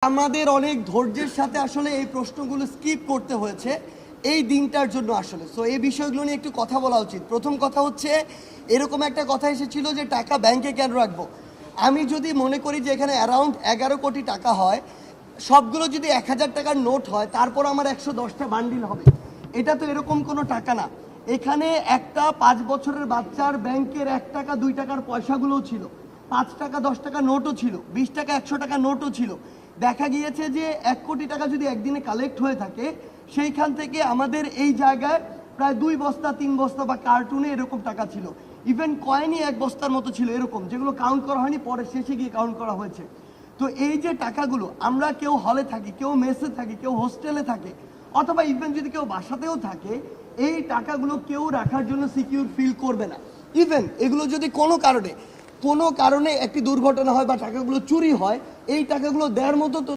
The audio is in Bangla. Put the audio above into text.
আমাদের অনেক ধৈর্যের সাথে আসলে এই প্রশ্নগুলো স্কিপ করতে হয়েছে এই দিনটার জন্য আসলে। সো এই বিষয়গুলো নিয়ে একটু কথা বলা উচিত। প্রথম কথা হচ্ছে, এরকম একটা কথা এসেছিল যে টাকা ব্যাংকে কেন রাখবো। আমি যদি মনে করি যে এখানে অ্যারাউন্ড 11 কোটি টাকা হয়, সবগুলো যদি 1000 টাকার নোট হয়, তারপর আমার 110টা বান্ডিল হবে। এটা তো এরকম কোনো টাকা না। এখানে একটা 5 বছরের বাচ্চার ব্যাংকের 1 টাকা 2 টাকার পয়সাগুলোও ছিল, 5 টাকা 10 টাকা নোটও ছিল, 20 টাকা 100 টাকা নোটও ছিল। দেখা গিয়েছে যে 1 কোটি টাকা যদি একদিনে কালেক্ট হয়ে থাকে, সেইখান থেকে আমাদের এই জায়গায় প্রায় 2 বস্তা 3 বস্তা বা কার্টুনে এরকম টাকা ছিল। ইভেন কয়েনই 1 বস্তার মতো ছিল এরকম, যেগুলো কাউন্ট করা হয়নি, পরে শেষে গিয়ে কাউন্ট করা হয়েছে। তো এই যে টাকাগুলো, আমরা কেউ হলে থাকি, কেউ মেসে থাকি, কেউ হোস্টেলে থাকে, অথবা ইভেন যদি কেউ বাসাতেও থাকে, এই টাকাগুলো কেউ রাখার জন্য সিকিউর ফিল করবে না। ইভেন এগুলো যদি কোনো কারণে একটি দুর্ঘটনা হয় বা টাকাগুলো চুরি হয়, এই টাকাগুলো দেওয়ার মতো তো